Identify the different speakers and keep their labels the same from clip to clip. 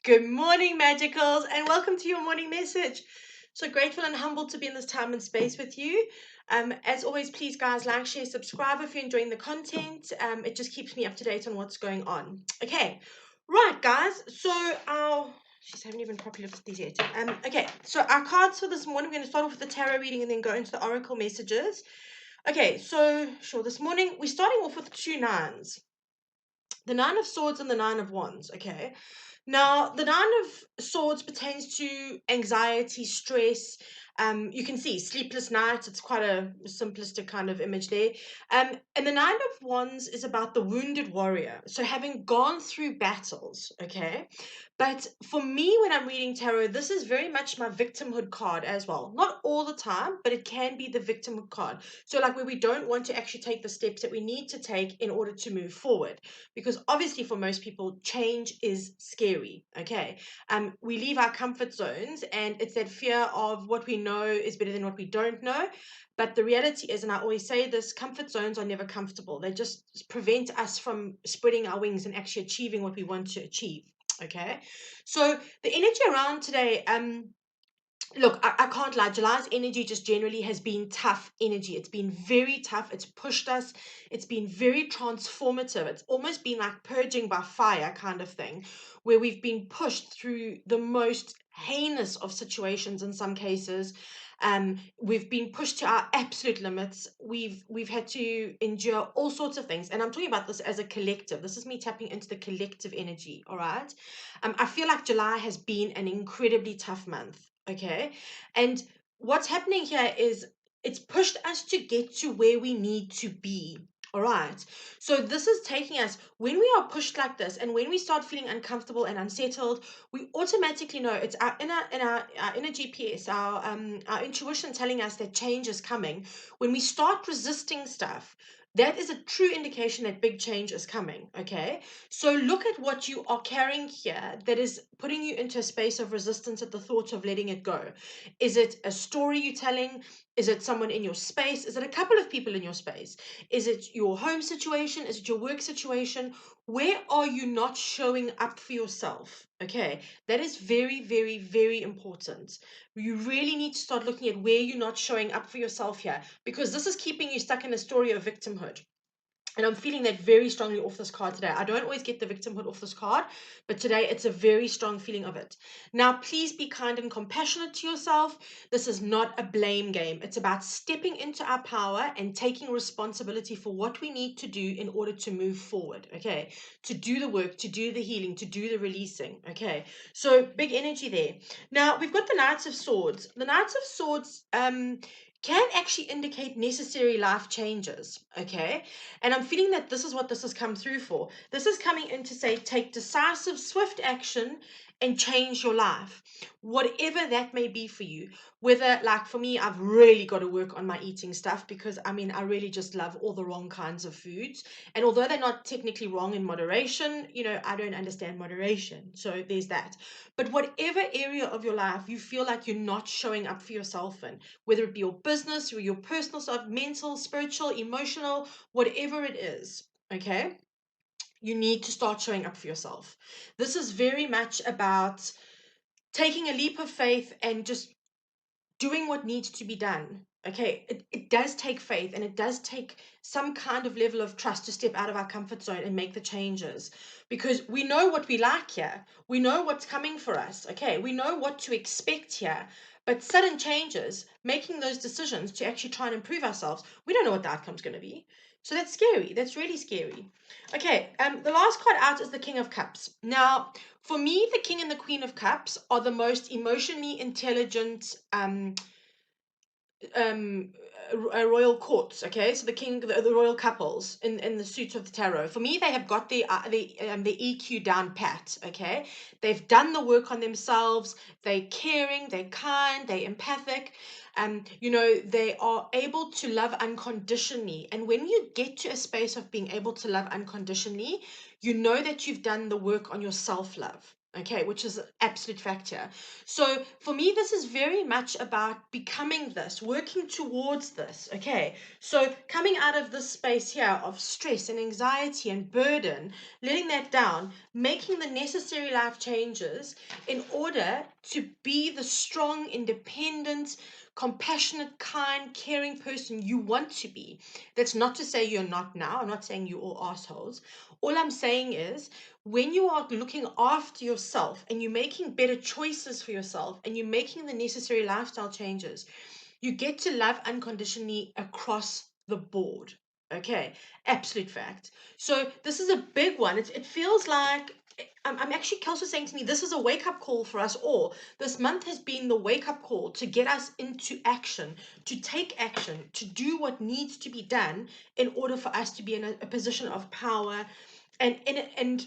Speaker 1: Good morning, Magicals, and welcome to your morning message. So grateful and humbled to be in this time and space with you. As always, please, guys, like, share, subscribe if you're enjoying the content. It just keeps me up to date on what's going on. Okay, right, guys. So she's haven't even properly looked at these yet. Okay, so our cards for this morning. We're going to start off with the tarot reading and then go into the oracle messages. Okay, so sure. This morning we're starting off with 2 nines. The 9 of Swords and the 9 of Wands, okay? Now, the 9 of Swords pertains to anxiety, stress. You can see sleepless nights. It's quite a simplistic kind of image there. And the 9 of Wands is about the wounded warrior. So having gone through battles, okay? But for me, when I'm reading tarot, this is very much my victimhood card as well. Not all the time, but it can be the victimhood card. So like where we don't want to actually take the steps that we need to take in order to move forward. Because obviously for most people, change is scary, okay? We leave our comfort zones and it's that fear of what we know is better than what we don't know. But the reality is, and I always say this, comfort zones are never comfortable. They just prevent us from spreading our wings and actually achieving what we want to achieve. Okay, so the energy around today, look, I can't lie. July's energy just generally has been tough energy. It's been very tough. It's pushed us. It's been very transformative. It's almost been like purging by fire kind of thing, where we've been pushed through the most heinous of situations in some cases. We've been pushed to our absolute limits. We've had to endure all sorts of things. And I'm talking about this as a collective. This is me tapping into the collective energy, all right? I feel like July has been an incredibly tough month. Okay. And what's happening here is it's pushed us to get to where we need to be. All right. So this is taking us when we are pushed like this and when we start feeling uncomfortable and unsettled, we automatically know it's our inner GPS, our intuition telling us that change is coming. When we start resisting stuff, that is a true indication that big change is coming. Okay. So look at what you are carrying here that is putting you into a space of resistance at the thought of letting it go. Is it a story you're telling? Is it someone in your space? Is it a couple of people in your space? Is it your home situation? Is it your work situation? Where are you not showing up for yourself? Okay, that is very, very, very important. You really need to start looking at where you're not showing up for yourself here because this is keeping you stuck in a story of victimhood. And I'm feeling that very strongly off this card today. I don't always get the victimhood off this card, but today it's a very strong feeling of it. Now, please be kind and compassionate to yourself. This is not a blame game. It's about stepping into our power and taking responsibility for what we need to do in order to move forward, okay? To do the work, to do the healing, to do the releasing, okay? So big energy there. Now, we've got the Knights of Swords. The Knights of Swords, can actually indicate necessary life changes, okay? And I'm feeling that this is what this has come through for. This is coming in to say, take decisive, swift action and change your life, whatever that may be for you. Whether, like for me, I've really got to work on my eating stuff because I mean, I really just love all the wrong kinds of foods. And although they're not technically wrong in moderation, you know, I don't understand moderation. So there's that. But whatever area of your life you feel like you're not showing up for yourself in, whether it be your business or your personal stuff, mental, spiritual, emotional, whatever it is, okay, you need to start showing up for yourself. This is very much about taking a leap of faith and just doing what needs to be done. Okay, it does take faith and it does take some kind of level of trust to step out of our comfort zone and make the changes because we know what we like here. We know what's coming for us. Okay, we know what to expect here. But sudden changes, making those decisions to actually try and improve ourselves, we don't know what the outcome's going to be. So that's scary. That's really scary. Okay, the last card out is the King of Cups. Now, for me, the King and the Queen of Cups are the most emotionally intelligent um royal courts. Okay, so the king, the royal couples in the suit of the tarot, for me they have got the EQ down pat. Okay, they've done the work on themselves. They're caring, they're kind, they're empathic. You know, they are able to love unconditionally, and when you get to a space of being able to love unconditionally, you know that you've done the work on your self-love. okay, which is an absolute fact here. So for me, this is very much about becoming this, working towards this, okay? So coming out of this space here of stress and anxiety and burden, letting that down, making the necessary life changes in order to be the strong, independent, compassionate, kind, caring person you want to be. That's not to say you're not now. I'm not saying you're all assholes. All I'm saying is, when you are looking after yourself and you're making better choices for yourself and you're making the necessary lifestyle changes, you get to love unconditionally across the board. Okay, absolute fact. So this is a big one. It feels like I'm actually, Kelsey saying to me, this is a wake up call for us all. This month has been the wake up call to get us into action, to take action, to do what needs to be done in order for us to be in a position of power. And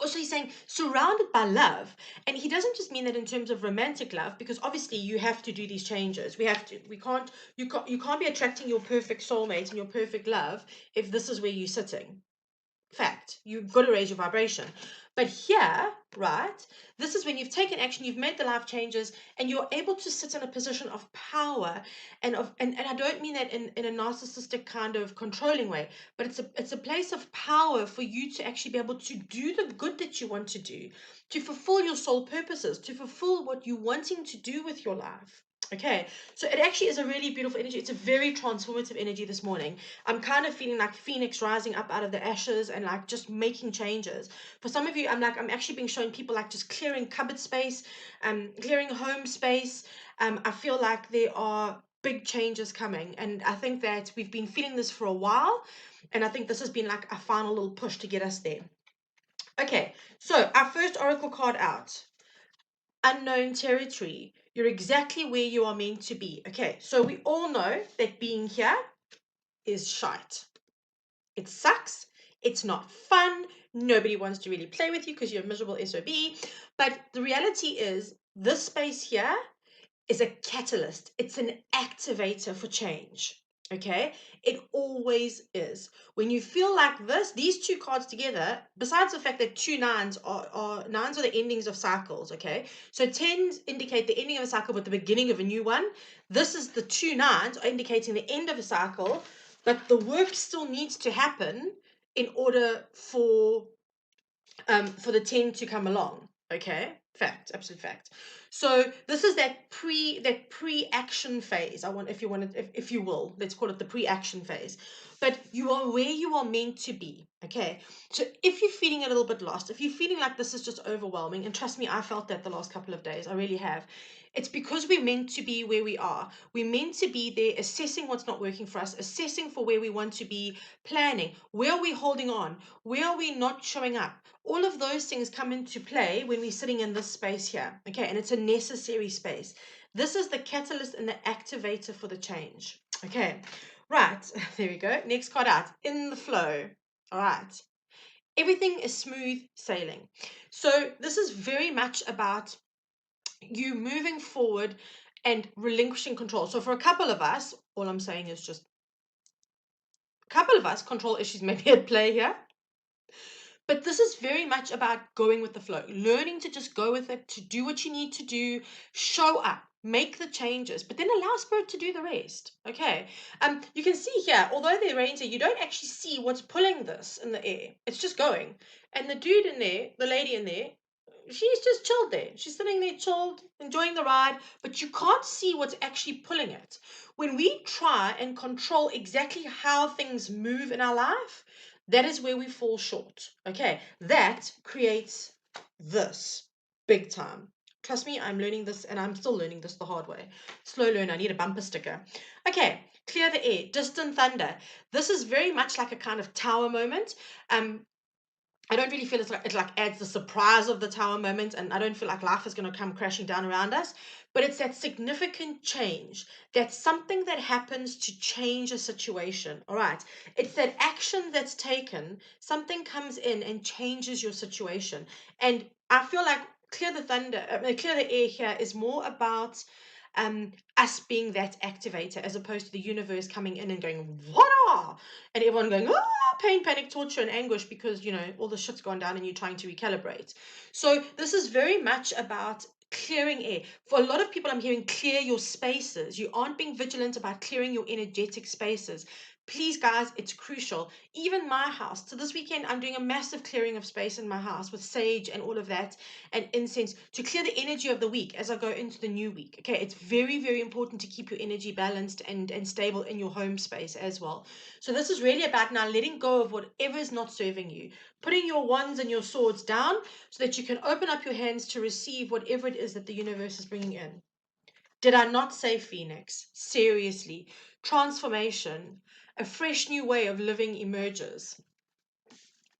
Speaker 1: also he's saying surrounded by love, and he doesn't just mean that in terms of romantic love, because obviously you have to do these changes. We can't be attracting your perfect soulmate and your perfect love if this is where you're sitting. Fact, you've got to raise your vibration. But here, right, this is when you've taken action, you've made the life changes, and you're able to sit in a position of power and I don't mean that in a narcissistic kind of controlling way, but it's a place of power for you to actually be able to do the good that you want to do, to fulfill your soul purposes, to fulfill what you're wanting to do with your life. Okay, so it actually is a really beautiful energy. It's a very transformative energy this morning. I'm kind of feeling like Phoenix rising up out of the ashes and like just making changes. For some of you, I'm actually being shown people like just clearing cupboard space, clearing home space. I feel like there are big changes coming, and I think that we've been feeling this for a while, and I think this has been like a final little push to get us there. Okay, so our first oracle card out. Unknown territory. You're exactly where you are meant to be. Okay, so we all know that being here is shite. It sucks. It's not fun. Nobody wants to really play with you because you're a miserable SOB. But the reality is, this space here is a catalyst. It's an activator for change. Okay, it always is. When you feel like this, these two cards together, besides the fact that two nines are nines are the endings of cycles. Okay, so tens indicate the ending of a cycle but the beginning of a new one. This is the two nines are indicating the end of a cycle, but the work still needs to happen in order for the 10 to come along. Okay, fact, absolute fact. So this is that pre-action phase. I want, if you want it, if you will, let's call it the pre-action phase. But you are where you are meant to be. Okay, so if you're feeling a little bit lost, if you're feeling like this is just overwhelming, and trust me, I felt that the last couple of days, I really have. It's because we're meant to be where we are. We're meant to be there, assessing what's not working for us, assessing for where we want to be, planning. Where are we holding on? Where are we not showing up? All of those things come into play when we're sitting in this space here. Okay, and it's a necessary space. This is the catalyst and the activator for the change. Okay, right, there we go. Next card out, in the flow. All right, everything is smooth sailing. So this is very much about you moving forward and relinquishing control. So for a couple of us, all I'm saying is just a couple of us, control issues may be at play here. But this is very much about going with the flow, learning to just go with it, to do what you need to do, show up, make the changes, but then allow spirit to do the rest. Okay. You can see here, although they're reindeer, you don't actually see what's pulling this in the air. It's just going. And the dude in there, the lady in there, she's just chilled there. She's sitting there chilled, enjoying the ride, but you can't see what's actually pulling it. When we try and control exactly how things move in our life, that is where we fall short. Okay, that creates this big time. Trust me, I'm learning this and I'm still learning this the hard way. Slow learner, I need a bumper sticker. Okay, clear the air, distant thunder. This is very much like a kind of tower moment. I don't really feel it like adds the surprise of the tower moment, and I don't feel like life is going to come crashing down around us. But it's that significant change. That's something that happens to change a situation. All right. It's that action that's taken. Something comes in and changes your situation. And I feel like clear the thunder, clear the air here is more about us being that activator, as opposed to the universe coming in and going, what are? And everyone going, pain, panic, torture, and anguish, because, all the shit's gone down and you're trying to recalibrate. So this is very much about clearing air. For a lot of people, I'm hearing clear your spaces. You aren't being vigilant about clearing your energetic spaces. Please, guys, it's crucial. Even my house. So this weekend, I'm doing a massive clearing of space in my house with sage and all of that, and incense, to clear the energy of the week as I go into the new week. Okay, it's very, very important to keep your energy balanced and stable in your home space as well. So this is really about now letting go of whatever is not serving you, putting your wands and your swords down so that you can open up your hands to receive whatever it is that the universe is bringing in. Did I not say Phoenix? Seriously. Transformation. A fresh new way of living emerges.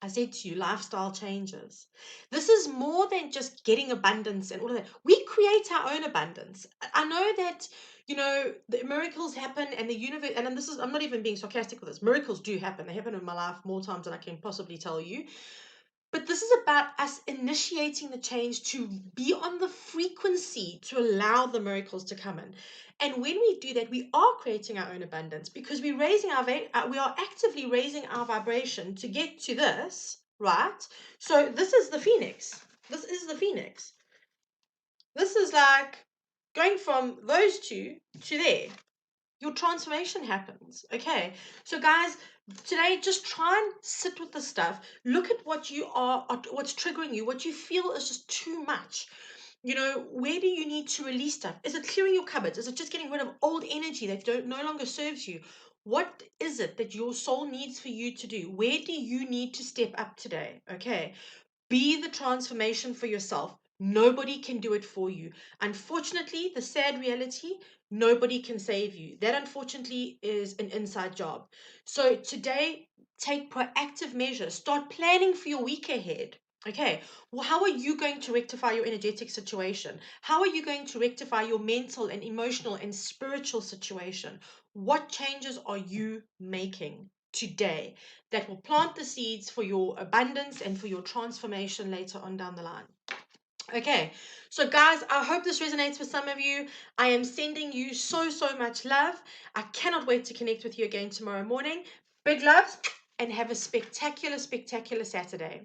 Speaker 1: I said to you, lifestyle changes. This is more than just getting abundance and all of that. We create our own abundance. I know that, the miracles happen and the universe, and this is, I'm not even being sarcastic with this. Miracles do happen. They happen in my life more times than I can possibly tell you. But this is about us initiating the change to be on the frequency to allow the miracles to come in. And when we do that, we are creating our own abundance, because we're raising we are actively raising our vibration to get to this, right? So this is the phoenix. This is the phoenix. This is like going from those two to there. Your transformation happens. Okay, so guys, today just try and sit with the stuff. Look at what what's triggering you, what you feel is just too much. Where do you need to release stuff? Is it clearing your cupboards? Is it just getting rid of old energy that no longer serves you? What is it that your soul needs for you to do? Where do you need to step up today? Okay, be the transformation for yourself. Nobody can do it for you. Unfortunately, the sad reality, nobody can save you. That, unfortunately, is an inside job. So today, take proactive measures. Start planning for your week ahead. Okay, well, how are you going to rectify your energetic situation? How are you going to rectify your mental and emotional and spiritual situation? What changes are you making today that will plant the seeds for your abundance and for your transformation later on down the line? Okay, so guys, I hope this resonates with some of you. I am sending you so, so much love. I cannot wait to connect with you again tomorrow morning. Big loves, and have a spectacular, spectacular Saturday.